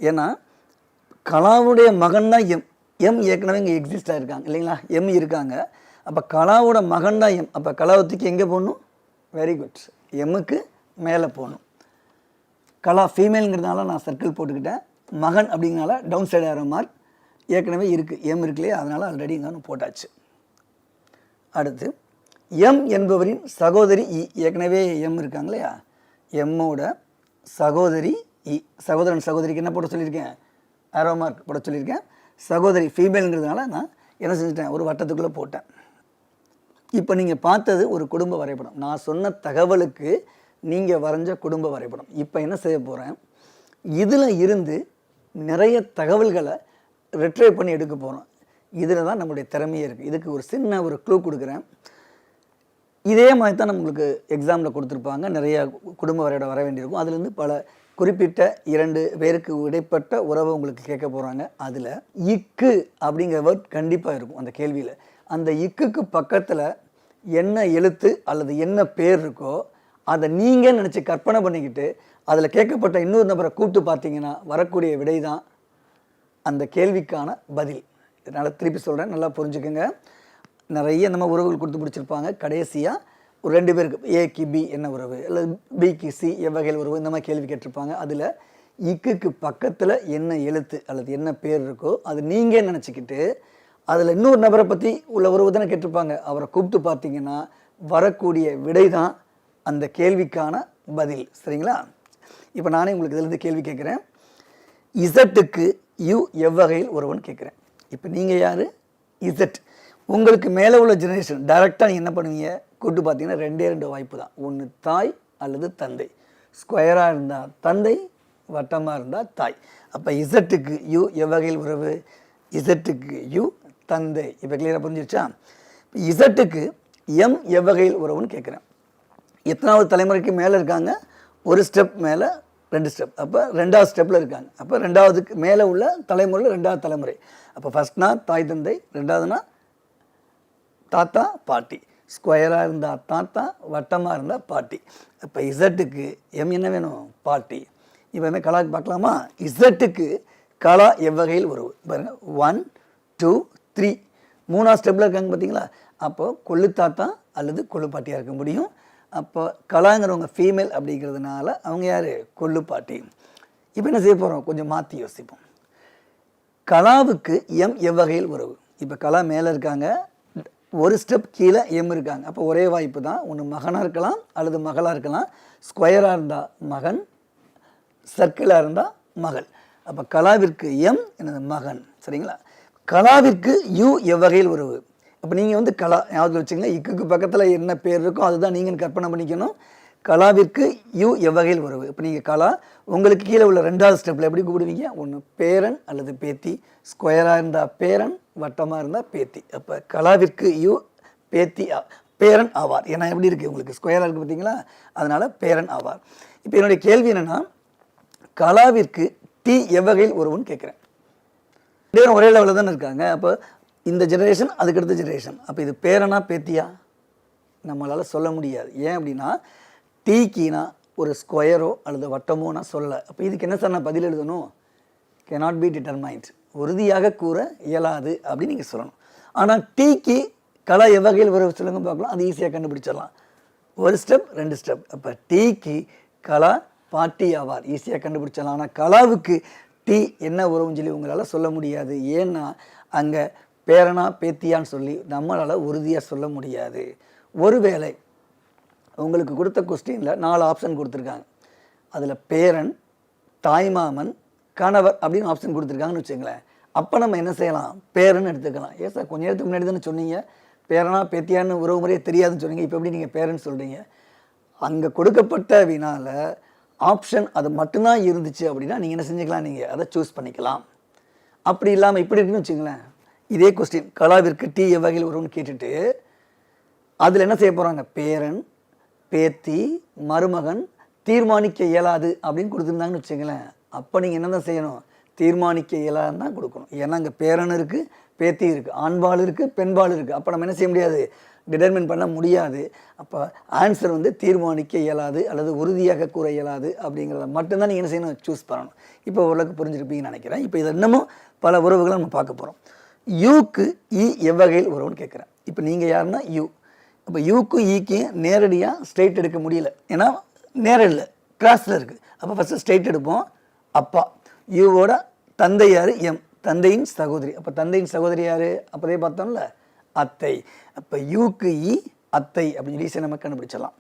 ஏன்னா கலாவுடைய மகன் தான் எம். எம் ஏற்கனவே இங்கே எக்ஸிஸ்ட் ஆகிருக்காங்க இல்லைங்களா, எம் இருக்காங்க. அப்போ கலாவோட மகன் தான் எம். அப்போ கலாவத்துக்கு எங்கே போகணும்? வெரி குட், எம்முக்கு மேலே போகணும். கலா ஃபீமேலுங்கிறதுனால நான் சர்க்கிள் போட்டுக்கிட்டேன். மகன் அப்படிங்கிறனால டவுன் சைடு ஆகிற மார்க் ஏற்கனவே இருக்குது, எம் இருக்கு இல்லையா, அதனால் ஆல்ரெடி இங்கே போட்டாச்சு. அடுத்து எம் என்பவரின் சகோதரி இ. ஏற்கனவே எம் இருக்காங்க இல்லையா, எம்மோட சகோதரி இ. சகோதரன் சகோதரிக்கு என்ன போட சொல்லியிருக்கேன்? ஆரோ மார்க் போட சொல்லியிருக்கேன். சகோதரி ஃபீமேலுங்கிறதுனால நான் என்ன செஞ்சுட்டேன்? ஒரு வட்டத்துக்குள்ளே போட்டேன். இப்போ நீங்கள் பார்த்தது ஒரு குடும்ப வரைபடம். நான் சொன்ன தகவலுக்கு நீங்கள் வரைஞ்ச குடும்ப வரைபடம். இப்போ என்ன செய்ய போகிறேன், இதில் இருந்து நிறைய தகவல்களை ரிட்ரைவ் பண்ணி எடுக்க போகிறோம். இதில் தான் நம்மளுடைய திறமையே இருக்குது. இதுக்கு ஒரு சின்ன ஒரு க்ளூ கொடுக்குறேன். இதே மாதிரி தான் நம்மளுக்கு எக்ஸாமில் கொடுத்துருப்பாங்க. நிறைய குடும்ப வரைபடம் வர வேண்டியிருக்கும். அதுலேருந்து பல குறிப்பிட்ட 2 பேருக்கு இடைப்பட்ட உறவை உங்களுக்கு கேட்க போகிறாங்க. அதில் இக்கு அப்படிங்கிற வேர்ட் கண்டிப்பாக இருக்கும் அந்த கேள்வியில். அந்த இக்குக்கு பக்கத்தில் என்ன எழுத்து அல்லது என்ன பேர் இருக்கோ அதை நீங்கள் நினச்சி கற்பனை பண்ணிக்கிட்டு அதில் கேட்கப்பட்ட இன்னொரு நபரை கூப்பிட்டு பார்த்தீங்கன்னா வரக்கூடிய விடை தான் அந்த கேள்விக்கான பதில். இதனால் திருப்பி சொல்கிறேன், நல்லா புரிஞ்சுக்கோங்க. நிறைய நம்ம உறவுகள் கொடுத்து பிடிச்சிருப்பாங்க. கடைசியாக ஒரு 2 பேருக்கு ஏக்கு பி என்ன உறவு அல்லது பிக்கு சி எவ்வகையில் உறவு இந்த மாதிரி கேள்வி கேட்டிருப்பாங்க. அதில் இக்குக்கு பக்கத்தில் என்ன எழுத்து அல்லது என்ன பேர் இருக்கோ அது நீங்கள் நினச்சிக்கிட்டு அதில் இன்னொரு நபரை பற்றி உள்ள உறவு தானே கேட்டிருப்பாங்க. அவரை கூப்பிட்டு பார்த்தீங்கன்னா வரக்கூடிய விடை தான் அந்த கேள்விக்கான பதில். சரிங்களா? இப்போ நானே உங்களுக்கு இதிலிருந்து கேள்வி கேட்குறேன். இசட்டுக்கு யூ எவ்வகையில் ஒருவன் கேட்குறேன். இப்போ நீங்கள் யார்? இசட். உங்களுக்கு மேலே உள்ள ஜெனரேஷன் டைரெக்டாக நீங்கள் என்ன பண்ணுவீங்க? கூப்பிட்டு பார்த்தீங்கன்னா 2 வாய்ப்பு தான். ஒன்று தாய் அல்லது தந்தை. ஸ்கொயராக இருந்தால் தந்தை, வட்டமாக இருந்தால் தாய். அப்போ இசட்டுக்கு யூ எவ்வகையில் உறவு? இசட்டுக்கு யூ தந்தை. இப்போ கிளியராக புரிஞ்சிருச்சா? இசட்டுக்கு எம் எவ்வகையில் உறவுன்னு கேட்குறேன். எத்தனாவது தலைமுறைக்கு மேலே இருக்காங்க? ஒரு ஸ்டெப் மேலே 2 ஸ்டெப். அப்போ 2வது ஸ்டெப்பில் இருக்காங்க. அப்போ 2வதுக்கு மேலே உள்ள தலைமுறையில் 2வது தலைமுறை. அப்போ ஃபஸ்ட்னா தாய் தந்தை, 2வதுனா தாத்தா பாட்டி. ஸ்கொயராக இருந்தால் தாத்தா, வட்டமாக இருந்தால் பாட்டி. அப்போ இசட்டுக்கு எம் என்ன வேணும்? பாட்டி. இப்போ என்ன கலாக்கு பார்க்கலாமா? இசட்டுக்கு கலா எவ்வகையில் உறவு பாருங்கள். 1 2 3 3வது ஸ்டெப்பில் இருக்காங்க பார்த்தீங்களா? அப்போது கொள்ளு தாத்தா அல்லது கொள்ளு பாட்டியாக இருக்க முடியும். அப்போ கலாங்கிறவங்க ஃபீமேல் அப்படிங்கிறதுனால அவங்க யார்? கொள்ளு பாட்டி. இப்போ என்ன செய்ய போகிறோம்? கொஞ்சம் மாற்றி யோசிப்போம். கலாவுக்கு எம் எவ்வகையில் உறவு? இப்போ கலா மேலே இருக்காங்க, ஒரு ஸ்டெப் கீழே எம் இருக்காங்க. அப்போ ஒரே வாய்ப்பு தான். ஒன்று மகனாக இருக்கலாம் அல்லது மகளாக இருக்கலாம். ஸ்கொயராக இருந்தால் மகன், சர்க்கிளாக இருந்தால் மகள். அப்போ கலாவிற்கு எம் எனது மகன். சரிங்களா? கலாவிற்கு யூ எவ்வகையில் உறவு? அப்போ நீங்கள் கலா ஞாபகத்தில் வச்சுங்க. இக்குக்கு பக்கத்தில் என்ன பேர் இருக்கோ அதுதான் நீங்கள் கற்பனை பண்ணிக்கணும். கலாவிற்கு யூ எவ்வகையில் உறவு? இப்போ நீங்கள் கலா உங்களுக்கு கீழே உள்ள 2வது ஸ்டெப்பில் எப்படி கூப்பிடுவீங்க? ஒன்று பேரன் அல்லது பேத்தி. ஸ்கொயராக இருந்தால் பேரன், வட்டமாக இருந்தால் பேத்தி. அப்போ கலாவிற்கு யூ பேத்தி பேரன் ஆவார். ஏன்னா எப்படி இருக்குது உங்களுக்கு? ஸ்கொயராக இருக்குது பார்த்தீங்களா? அதனால் பேரன் ஆவார். இப்போ என்னுடைய கேள்வி என்னென்னா, கலாவிற்கு டி எவ்வகையில் உறவுன்னு கேட்குறேன். ஒரே லெவலில் தானே இருக்காங்க. அப்போ இந்த ஜெனரேஷன் அதுக்கடுத்த ஜெனரேஷன். அப்போ இது பேரனா பேத்தியா? நம்மளால் சொல்ல முடியாது. ஏன் அப்படின்னா டீக்கினா ஒரு ஸ்கொயரோ அல்லது வட்டமோ நான் சொல்லலை. அப்போ இதுக்கு என்ன சார் நான் பதில் எழுதணும்? cannot be determined, உறுதியாக கூற இயலாது அப்படின்னு நீங்கள் சொல்லணும். ஆனால் டீக்கு கலா எவ்வகையில் உறவு சொல்லுங்க பார்க்கலாம். அது ஈஸியாக கண்டுபிடிச்சிடலாம். ஒரு ஸ்டெப் 2 ஸ்டெப். அப்போ டீக்கு கலா பாட்டி ஆவார். ஈஸியாக கண்டுபிடிச்சிடலாம். ஆனால் கலாவுக்கு டீ என்ன உறவுன்னு சொல்லி உங்களால் சொல்ல முடியாது. ஏன்னா அங்கே பேரனா பேத்தியான்னு சொல்லி நம்மளால் உறுதியாக சொல்ல முடியாது. ஒருவேளை உங்களுக்கு கொடுத்த கொஸ்டினில் 4 ஆப்ஷன் கொடுத்துருக்காங்க. அதில் பேரன், தாய்மாமன், கணவர் அப்படின்னு ஆப்ஷன் கொடுத்துருக்காங்கன்னு வச்சுங்களேன். அப்போ நம்ம என்ன செய்யலாம்? பேரன் எடுத்துக்கலாம். ஏன் சார் கொஞ்சம் நேரத்துக்கு முன்னாடி தானே சொன்னீங்க பேரனா பேத்தியான்னு உறவு முறையே தெரியாதுன்னு சொன்னீங்க, இப்போ எப்படி நீங்கள் பேரன் சொல்கிறீங்க? அங்கே கொடுக்கப்பட்ட வினால ஆப்ஷன் அது மட்டும்தான் இருந்துச்சு அப்படின்னா நீங்கள் என்ன செஞ்சுக்கலாம்? நீங்கள் அதை சூஸ் பண்ணிக்கலாம். அப்படி இல்லாமல் இப்படி இருக்குன்னு வச்சுங்களேன். இதே கொஸ்டின் கலாவிற்கு டி எவ்வகையில் உறவுன்னு கேட்டுட்டு அதில் என்ன செய்ய போகிறாங்க? பேரன், பேத்தி, மருமகன், தீர்மானிக்க இயலாது அப்படின்னு கொடுத்துருந்தாங்கன்னு வச்சுங்களேன். அப்போ நீங்கள் என்ன தான் செய்யணும்? தீர்மானிக்க இயலாதுன்னு தான் கொடுக்கணும். ஏன்னா அங்கே பேரன் இருக்குது, பேத்தி இருக்குது, ஆண்பால் இருக்குது, பெண்பால் இருக்குது. அப்போ நம்ம என்ன செய்ய முடியாது? டிட்டர்மின் பண்ண முடியாது. அப்போ ஆன்சர் வந்து தீர்மானிக்க இயலாது அல்லது உறுதியாக கூற இயலாது அப்படிங்கிறத மட்டும்தான் நீங்கள் என்ன செய்யணும், சூஸ் பண்ணணும். இப்போ ஓரளவுக்கு புரிஞ்சிருப்பீங்கன்னு நினைக்கிறேன். இப்போ இது இன்னமும் பல உறவுகளை நம்ம பார்க்க போகிறோம். யூக்கு இ எவ்வகையில் உறவுன்னு கேட்குறேன். இப்போ நீங்கள் யாருன்னா யூ. அப்போ யூக்கும் ஈக்கும் நேரடியாக ஸ்ட்ரெயிட் எடுக்க முடியல, ஏன்னா நேரம் இல்லை, கிராஸில் இருக்குது. அப்போ ஃபஸ்ட்டு ஸ்ட்ரெயிட் எடுப்போம். அப்பா. யூவோட தந்தை யார், எம், தந்தையின் சகோதரி. அப்போ தந்தையின் சகோதரி யார், அப்போதே பார்த்தோம்ல, அத்தை. அப்போ யூக்கு இ அத்தை அப்படின்னு ஈஸியாக நம்ம கண்டுபிடிச்சிடலாம்.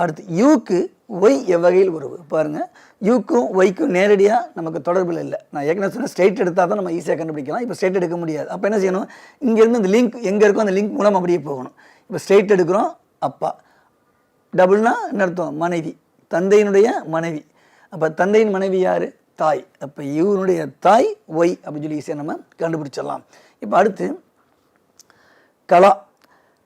அடுத்து யூக்கு ஒய் எவ்வகையில் உறவு. பாருங்கள், யூக்கும் ஒய்க்கும் நேரடியாக நமக்கு தொடர்பில் இல்லை. நான் ஏற்கனவே சொன்ன ஸ்ட்ரெயிட் எடுத்தால் தான் நம்ம ஈஸியாக கண்டுபிடிக்கலாம். இப்போ ஸ்ட்ரெயிட் எடுக்க முடியாது. அப்போ என்ன செய்யணும், இங்கேருந்து இந்த லிங்க் எங்கே இருக்கோ அந்த லிங்க் மூலம் அப்படியே போகணும். இப்போ ஸ்ட்ரெயிட் எடுக்கிறோம், அப்பா. டபுள்னா என்ன அர்த்தம், மனைவி, தந்தையினுடைய மனைவி. அப்போ தந்தையின் மனைவி யார், தாய். அப்போ இவனுடைய தாய் ஒய் அப்படின்னு சொல்லி ஈஸியாக நம்ம கண்டுபிடிச்சிடலாம். இப்போ அடுத்து கலா.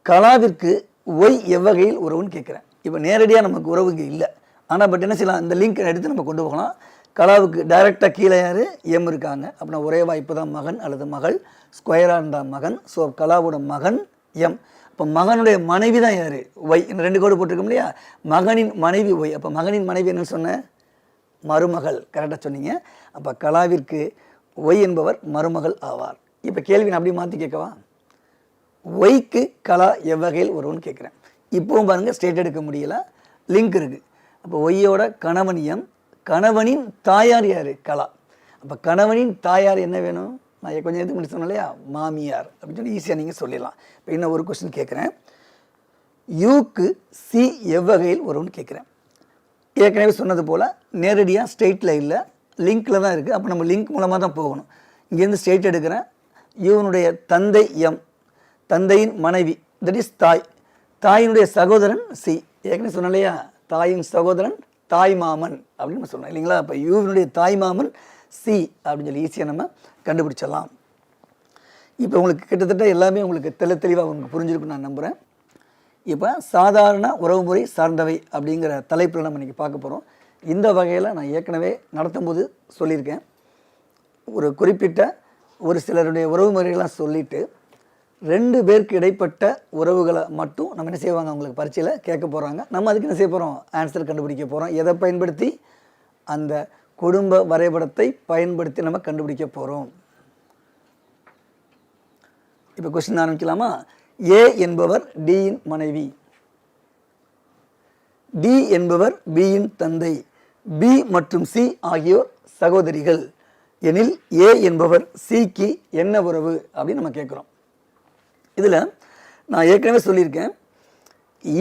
கலாவிற்கு ஒய் எவ்வகையில் உறவுன்னு கேட்குறேன். இப்போ நேரடியாக நமக்கு உறவுக்கு இல்லை, ஆனால் பட் என்ன செய்யலாம், இந்த லிங்க் எடுத்து நம்ம கொண்டு போகலாம். கலாவுக்கு டைரெக்டாக கீழே யார், எம் இருக்காங்க. அப்படின்னா ஒரே வாய்ப்பு தான் மகன் அல்லது மகள், ஸ்கொயராக இருந்தால் மகன். ஸோ கலாவோட மகன் எம். இப்போ மகனுடைய மனைவி தான் யார், ஒய். இந்த 2 கோடு போட்டிருக்கோம் இல்லையா, மகனின் மனைவி ஒய். அப்போ மகனின் மனைவி என்னன்னு சொன்னேன், மருமகள். கரெக்டாக சொன்னீங்க. அப்போ கலாவிற்கு ஒய் என்பவர் மருமகள் ஆவார். இப்போ கேள்வி நான் அப்படியே மாற்றி கேட்கவா, ஒய்க்கு கலா எவ்வகையில் உறவுன்னு கேட்குறேன். இப்போவும் பாருங்கள், ஸ்ட்ரெயிட் எடுக்க முடியல, லிங்க் இருக்குது. அப்போ ஒய்யோட கணவன் எம், கணவனின் தாயார் யார், கலா. அப்போ கணவனின் தாயார் என்ன வேணும், நான் கொஞ்சம் நேரத்துக்கு முன்னாடி சொன்னேன் இல்லையா, மாமியார் அப்படின்னு சொல்லி ஈஸியாக நீங்கள் சொல்லிடலாம். இப்போ இன்னும் ஒரு கொஸ்டின் கேட்குறேன். யூக்கு சி எவ்வகையில் உறவுன்னு கேட்குறேன். ஏற்கனவே சொன்னது போல் நேரடியாக ஸ்ட்ரெயிட்டில் இல்லை, லிங்க்கில் தான் இருக்குது. அப்போ நம்ம லிங்க் மூலமாக தான் போகணும். இங்கேருந்து ஸ்ட்ரெயிட் எடுக்கிறேன். யூனுடைய தந்தை எம், தந்தையின் மனைவி தட் இஸ் தாய், தாயினுடைய சகோதரன் சி. ஏற்கனவே சொன்னேன் இல்லையா, தாயின் சகோதரன் தாய் மாமன் அப்படின்னு நம்ம சொன்னோம் இல்லைங்களா. அப்போ யூவினுடைய தாய் மாமன் சி அப்படின்னு சொல்லி ஈஸியாக நம்ம கண்டுபிடிச்சிடலாம். இப்போ உங்களுக்கு கிட்டத்தட்ட எல்லாமே உங்களுக்கு தெளிவாக உங்களுக்கு புரிஞ்சிருக்குன்னு நான் நம்புகிறேன். இப்போ சாதாரண உறவுமுறை சார்ந்தவை அப்படிங்கிற தலைப்பில் நம்ம இன்றைக்கி பார்க்க போகிறோம். இந்த வகையில் நான் ஏற்கனவே நடத்தும் போது சொல்லியிருக்கேன், ஒரு குறிப்பிட்ட ஒரு சிலருடைய உறவுமுறைகள்லாம் சொல்லிவிட்டு 2 பேருக்கு இடைப்பட்ட உறவுகளை மட்டும் நம்ம என்ன செய்வாங்க, அவங்களுக்கு பரீட்சையில் கேட்க போகிறாங்க. நம்ம அதுக்கு என்ன செய்ய போகிறோம், ஆன்சர் கண்டுபிடிக்க போகிறோம். எதை பயன்படுத்தி, அந்த குடும்ப வரைபடத்தை பயன்படுத்தி நம்ம கண்டுபிடிக்க போகிறோம். இப்போ கொஸ்டின் ஆரம்பிக்கலாமா. ஏ என்பவர் டியின் மனைவி, டி என்பவர் பியின் தந்தை, பி மற்றும் சி ஆகியோர் சகோதரிகள் எனில் ஏ என்பவர் சிக்கு என்ன உறவு அப்படின்னு நம்ம கேட்குறோம். இதில் நான் ஏற்கனவே சொல்லியிருக்கேன்,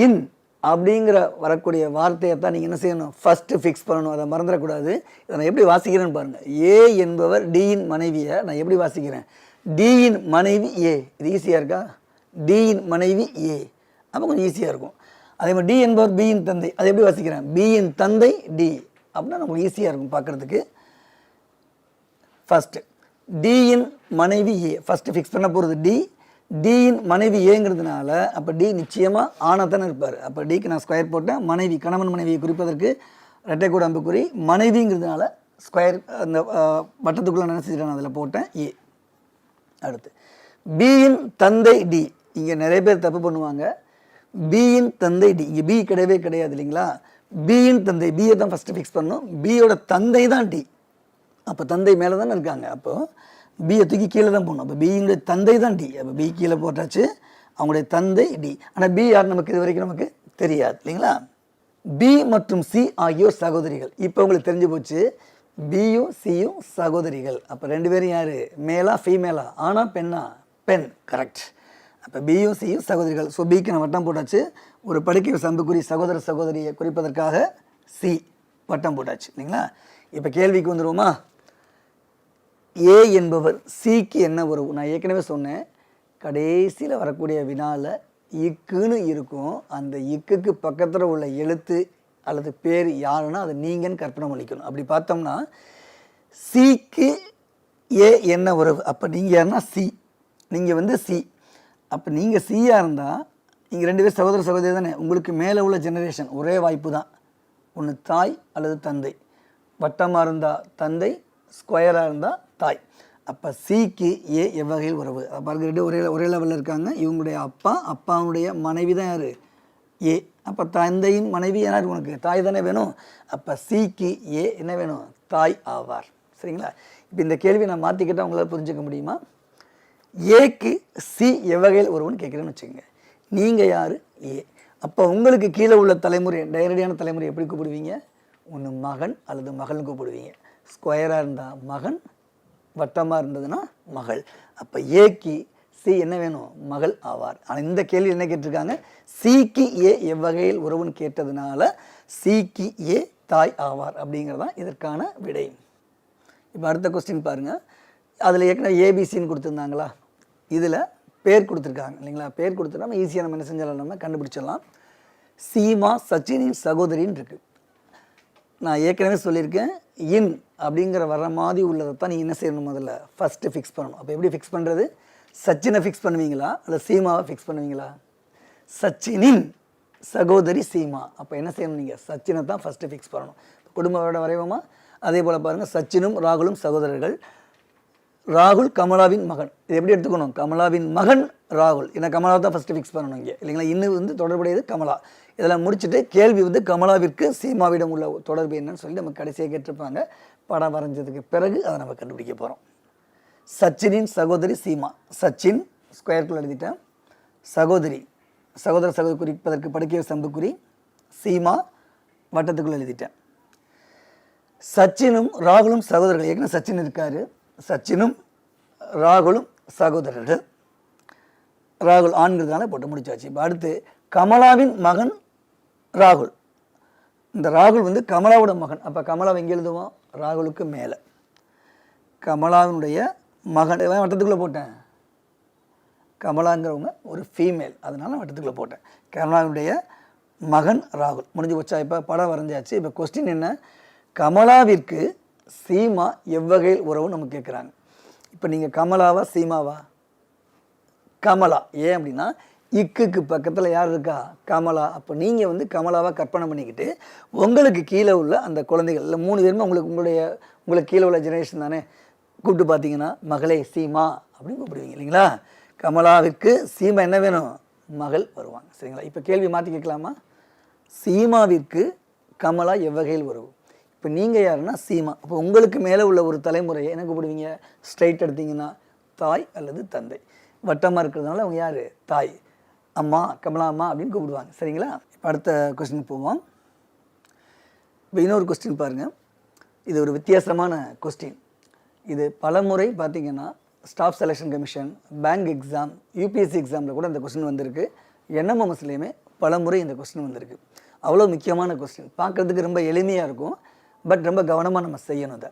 இன் அப்படிங்கிற வரக்கூடிய வார்த்தையை தான் நீங்கள் என்ன செய்யணும், ஃபஸ்ட்டு ஃபிக்ஸ் பண்ணணும். அதை மறந்துடக்கூடாது. இதை நான் எப்படி வாசிக்கிறேன்னு பாருங்கள். ஏ என்பவர் டியின் மனைவியை நான் எப்படி வாசிக்கிறேன், டியின் மனைவி ஏ. இது ஈஸியாக இருக்கா, டியின் மனைவி ஏ. அப்போ கொஞ்சம் ஈஸியாக இருக்கும். அதே மாதிரி டி என்பவர் பியின் தந்தை, அதை எப்படி வாசிக்கிறேன், பியின் தந்தை டி. அப்படின்னா நமக்கு ஈஸியாக இருக்கும் பார்க்குறதுக்கு. ஃபஸ்ட்டு டியின் மனைவி ஏ, ஃபஸ்ட்டு ஃபிக்ஸ் பண்ண போகிறது டி. டியின் மனைவி ஏங்கிறதுனால அப்போ டி நிச்சயமாக ஆணத்தானே இருப்பார். அப்போ டிக்கு நான் ஸ்கொயர் போட்டேன். மனைவி, கணவன் மனைவியை குறிப்பதற்கு இரட்டை கூட அம்புக்குறி, மனைவிங்கிறதுனால ஸ்கொயர் அந்த வட்டத்துக்குள்ளே நினைச்சிட்டேன், அதில் போட்டேன் ஏ. அடுத்து பியின் தந்தை டி. இங்கே நிறைய பேர் தப்பு பண்ணுவாங்க. பியின் தந்தை டி, இங்கே பி கிடையவே கிடையாது இல்லைங்களா. பியின் தந்தை, பியை தான் ஃபஸ்ட்டு ஃபிக்ஸ் பண்ணணும். பியோட தந்தை தான் டி. அப்போ தந்தை மேலே தானே இருக்காங்க, அப்போது பியை தூக்கி கீழே தான் போடணும். அப்போ பியினுடைய தந்தை தான் டி. அப்போ பி கீழே போட்டாச்சு, அவங்களுடைய தந்தை டி. ஆனால் பி யார் நமக்கு இது வரைக்கும் நமக்கு தெரியாது இல்லைங்களா. பி மற்றும் சி ஆகியோர் சகோதரிகள். இப்போ உங்களுக்கு தெரிஞ்சு போச்சு, பியும் சியும் சகோதரிகள். அப்போ 2 பேரும் யார், மேலா ஃபீமேலா, ஆனா பெண்ணா, பெண். கரெக்ட். அப்போ பியும் சியும் சகோதரிகள். ஸோ பிக்கு நான் வட்டம் போட்டாச்சு. ஒரு படுக்கை சம்புக்குறி சகோதர சகோதரியை குறிப்பதற்காக சி வட்டம் போட்டாச்சு இல்லைங்களா. இப்போ கேள்விக்கு வந்துடுவோமா. ஏ என்பவர் சிக்கு என்ன உறவு. நான் ஏற்கனவே சொன்னேன், கடைசியில் வரக்கூடிய வினாவில் இக்குன்னு இருக்கும். அந்த இக்குக்கு பக்கத்தில் உள்ள எழுத்து அல்லது பேர் யாருன்னா அது நீங்கன்னு கற்பனை பண்ணிக்கணும். அப்படி பார்த்தோம்னா சிக்கு ஏ என்ன உறவு. அப்போ நீங்கள் யாருன்னா சி, நீங்கள் வந்து சி. அப்போ நீங்கள் சியாக இருந்தால் நீங்கள் 2 பேர் சகோதர சகோதரி தானே. உங்களுக்கு மேலே உள்ள ஜெனரேஷன் ஒரே வாய்ப்பு தான், ஒன்று தாய் அல்லது தந்தை. வட்டமாக இருந்தால் தந்தை, ஸ்கொயராக இருந்தால் தாய். அப்போ சிக்கு ஏ எவ்வகையில் உறவு? பாருங்க, ரெண்டு ஒரே லெவலில் இருக்காங்க. இவங்களுடைய அப்பாவுடைய மனைவி தான் யார்? ஏ. அப்போ தந்தையின் மனைவி யார்? உனக்கு தாய் தானே வேணும். அப்போ சிக்கு ஏ என்ன வேணும்? தாய் ஆவார். சரிங்களா? இப்போ இந்த கேள்வி நான் மாற்றிக்கிட்டால் உங்களால் புரிஞ்சுக்க முடியுமா? ஏக்கு சி எவ்வகையில் உறவுன்னு கேட்குறேன்னு வச்சுக்கோங்க. நீங்கள் யார்? ஏ. அப்போ உங்களுக்கு கீழே உள்ள தலைமுறை, டைரக்டான தலைமுறை எப்படி கூப்பிடுவீங்க? ஒன்று மகன் அல்லது மகள்னு கூப்பிடுவீங்க. ஸ்கொயராக இருந்தால் மகன், வட்டமாக இருந்ததுன்னா மகள். அப்போ ஏக்கு சி என்ன வேணும்? மகள் ஆவார். ஆனால் இந்த கேள்வி என்ன கேட்டிருக்காங்க? சிக்கு ஏ எவ்வகையில் உறவுன்னு கேட்டதுனால சிக்கு ஏ தாய் ஆவார் அப்படிங்கிறதான் இதற்கான விடை. இப்போ அடுத்த கொஸ்டின் பாருங்கள். அதில் ஏற்கனவே ஏபிசின்னு கொடுத்துருந்தாங்களா? இதில் பேர் கொடுத்துருக்காங்க இல்லைங்களா? பேர் கொடுத்துட்டா நம்ம ஈஸியாக நம்ம என்ன செஞ்சாலும் நம்ம கண்டுபிடிச்சிடலாம். சீமா சச்சினின் சகோதரின்னு இருக்குது. நான் ஏற்கனவே சொல்லியிருக்கேன், இன் அப்படிங்கிற வர மாதிரி உள்ளதை தான் நீங்கள் என்ன செய்யணும்? முதல்ல ஃபஸ்ட்டு ஃபிக்ஸ் பண்ணணும். அப்போ எப்படி ஃபிக்ஸ் பண்ணுறது? சச்சினை ஃபிக்ஸ் பண்ணுவீங்களா இல்லை சீமாவை ஃபிக்ஸ் பண்ணுவீங்களா? சச்சினின் சகோதரி சீமா. அப்போ என்ன செய்யணும்? நீங்கள் சச்சினை தான் ஃபஸ்ட்டு ஃபிக்ஸ் பண்ணணும். குடும்பத்தோட வரைவோமா? அதே போல் பாருங்கள், சச்சினும் ராகுலும் சகோதரர்கள். ராகுல் கமலாவின் மகன். இது எப்படி எடுத்துக்கணும்? கமலாவின் மகன் ராகுல். ஏன்னா கமலாவை தான் ஃபஸ்ட்டு ஃபிக்ஸ் பண்ணணும் இங்கே இல்லைங்களா? இன்னும் தொடர்புடையது கமலா. இதெல்லாம் முடிச்சுட்டு கேள்வி கமலாவிற்கு சீமாவிடம் உள்ள தொடர்பு என்னன்னு சொல்லி நம்ம கடைசியாக கேட்டிருப்பாங்க. படம் வரைஞ்சதுக்கு பிறகு அதை நம்ம கண்டுபிடிக்க போகிறோம். சச்சினின் சகோதரி சீமா. சச்சின் ஸ்கொயருக்குள்ள எழுதிட்டேன். சகோதரி, சகோதரி குறிப்பதற்கு படுக்கைய சம்புக்குறி. சீமா வட்டத்துக்குள்ள எழுதிட்டேன். சச்சினும் ராகுலும் சகோதரர்கள். ஏற்கனவே சச்சின் இருக்காரு. சச்சினும் ராகுலும் சகோதரர்கள். ராகுல் ஆண்கிறதுனால போட்டு முடிச்சாச்சு. இப்போ அடுத்து கமலாவின் மகன் ராகுல். இந்த ராகுல் கமலாவோட மகன். அப்போ கமலாவை எங்கே எழுதுவோம்? ராகுலுக்கு மேலே. கமலாவினுடைய மகன் வட்டத்துக்குள்ளே போட்டேன். கமலாங்கிறவங்க ஒரு ஃபீமேல், அதனால வட்டத்துக்குள்ளே போட்டேன். கமலாவினுடைய மகன் ராகுல். முடிஞ்சு போச்சா? இப்போ படம் வரைஞ்சாச்சு. இப்போ கொஸ்டின் என்ன? கமலாவிற்கு சீமா எவ்வகையில் உறவு நம்ம கேட்குறாங்க. இப்போ நீங்கள் கமலாவா சீமாவா? கமலா. ஏன் அப்படின்னா இக்குக்கு பக்கத்தில் யார் இருக்கா? கமலா. அப்போ நீங்கள் கமலாவாக கற்பனை பண்ணிக்கிட்டு உங்களுக்கு கீழே உள்ள அந்த குழந்தைகள் இல்லை 3 பேருமே உங்களுக்கு கீழே உள்ள ஜெனரேஷன் தானே, கூப்பிட்டு பார்த்தீங்கன்னா மகளே சீமா அப்படின்னு கூப்பிடுவீங்க இல்லைங்களா? கமலாவிற்கு சீமா என்ன வேணும்? மகள் வருவாங்க. சரிங்களா? இப்போ கேள்வி மாற்றி கேட்கலாமா? சீமாவிற்கு கமலா எவ்வகையில் உறவு? இப்போ நீங்கள் யாருன்னா சீமா. அப்போ உங்களுக்கு மேலே உள்ள ஒரு தலைமுறையை என்ன கூப்பிடுவீங்க? ஸ்ட்ரைட் எடுத்திங்கன்னா தாய் அல்லது தந்தை. வட்டமாக இருக்கிறதுனால அவங்க யார்? தாய். அம்மா, கமலா அம்மா அப்படின்னு கூப்பிடுவாங்க. சரிங்களா? இப்போ அடுத்த கொஸ்டின் போவோம். இப்போ இன்னொரு கொஸ்டின் பாருங்கள். இது ஒரு வித்தியாசமான கொஸ்டின். இது பலமுறை பார்த்திங்கன்னா staff selection commission, bank exam, UPSC எக்ஸாமில் கூட இந்த கொஸ்டின் வந்திருக்கு. என்எம்எம்எஸ்லேயுமே பலமுறை இந்த கொஸ்டின் வந்திருக்கு. அவ்வளோ முக்கியமான கொஸ்டின். பார்க்குறதுக்கு ரொம்ப எளிமையாக இருக்கும், பட் ரொம்ப கவனமாக நம்ம செய்யணும். அதை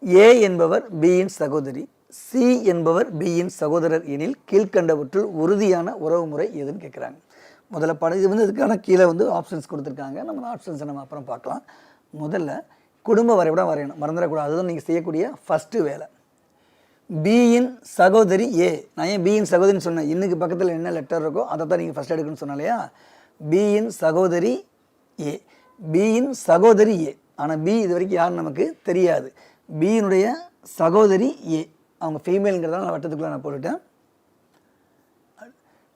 ஏ என்பவர் பியின் சகோதரி, சி என்பவர் பியின் சகோதரர் எனில் கீழ்கண்டவற்றுள் உறுதியான உறவு முறை எதுன்னு கேட்குறாங்க. முதல்ல படம் இது இதுக்கான கீழே ஆப்ஷன்ஸ் கொடுத்துருக்காங்க. நம்ம ஆப்ஷன்ஸை நம்ம அப்புறம் பார்க்கலாம். முதல்ல குடும்ப வரைபடம் வரையணும், மறந்துடக்கூடாது. அதுதான் நீங்கள் செய்யக்கூடிய ஃபஸ்ட்டு வேலை. பியின் சகோதரி ஏ. நான் ஏன் பியின் சகோதரின்னு சொன்னேன்? இன்னுக்கு பக்கத்தில் என்ன லெட்டர் இருக்கோ அதை தான் நீங்கள் ஃபஸ்ட் எடுக்கணும்னு சொன்னேன் இல்லையா? பியின் சகோதரி ஏ. பியின் சகோதரி ஏ. ஆனால் பி இது வரைக்கும் யாரும் நமக்கு தெரியாது. பியினுடைய சகோதரி ஏ, அவங்க ஃபீமேலுங்கிறதால நான் வட்டத்துக்குள்ளே நான் போட்டுட்டேன்.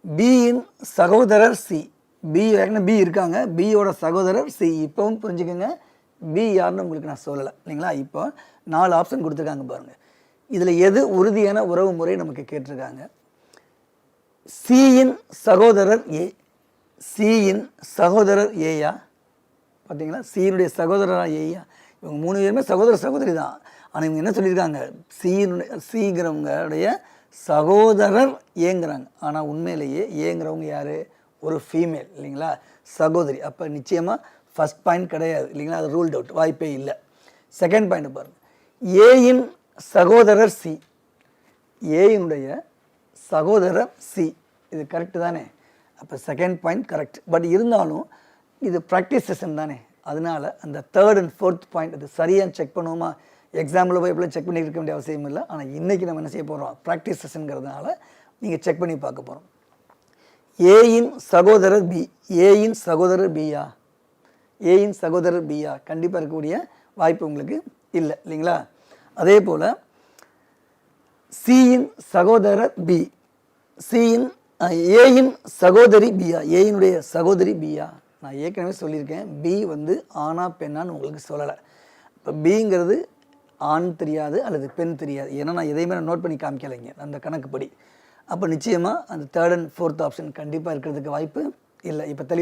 பியின் சகோதரர் சி. பி ஏற்கனவே பி இருக்காங்க, பியோட சகோதரர் சி. இப்போவும் புரிஞ்சுக்கோங்க, பி யாருன்னு உங்களுக்கு நான் சொல்லலை இல்லைங்களா? இப்போ 4 ஆப்ஷன் கொடுத்துருக்காங்க பாருங்கள். இதில் எது உறுதியான உறவு முறை நமக்கு கேட்டிருக்காங்க. சியின் சகோதரர் ஏ. சியின் சகோதரர் ஏயா? பார்த்தீங்களா? சியினுடைய சகோதரரா ஏயா? இவங்க 3 பேருமே சகோதரி தான். ஆனால் இவங்க என்ன சொல்லியிருக்காங்க? சிங்கிறவங்களுடைய சகோதரர் ஏங்கிறாங்க. ஆனால் உண்மையிலேயே ஏங்கிறவங்க யார்? ஒரு ஃபீமேல் இல்லைங்களா? சகோதரி. அப்போ நிச்சயமாக ஃபஸ்ட் பாயிண்ட் கிடையாது இல்லைங்களா? அது ரூல்ட் அவுட், வாய்ப்பே இல்லை. செகண்ட் பாயிண்ட் பாருங்கள். ஏயின் சகோதரர் சி. ஏயினுடைய சகோதரர் சி. இது கரெக்டு தானே? அப்போ செகண்ட் பாயிண்ட் கரெக்ட். பட் இருந்தாலும் இது ப்ராக்டிஸ் செஷன் தானே, அதனால் அந்த 3rd and 4th பாயிண்ட் அது சரியாக செக் பண்ணுவோமா? எக்ஸாம்பிள் போய் எப்படிலாம் செக் பண்ணி இருக்க வேண்டிய அவசியம் இல்லை. ஆனால் இன்றைக்கி நம்ம என்ன செய்ய போகிறோம்? ப்ராக்டிஸ் செஷனுங்கிறதுனால நீங்கள் செக் பண்ணி பார்க்க போகிறோம். ஏயின் சகோதரர் பி. ஏயின் சகோதரர் பியா? ஏயின் சகோதரர் பியா? கண்டிப்பாக இருக்கக்கூடிய வாய்ப்பு உங்களுக்கு இல்லை இல்லைங்களா? அதே போல் சியின் சகோதரர் பி, சியின் ஏயின் சகோதரி பியா, ஏயினுடைய சகோதரி பியா. நான் ஏற்கனவே சொல்லியிருக்கேன், பி வந்து ஆணா பெண்ணான்னு உங்களுக்கு சொல்லலை. இப்போ பிங்கிறது ஆண் தெரியாது அல்லது பெண் தெரியாது, ஏன்னா நான் எதையுமே நான் நோட் பண்ணி காமிக்கலைங்க அந்த கணக்குப்படி. அப்போ நிச்சயமாக அந்த தேர்ட் அண்ட் ஃபோர்த் ஆப்ஷன் கண்டிப்பாக இருக்கிறதுக்கு வாய்ப்பு இல்லை. இப்போ தெளிவாக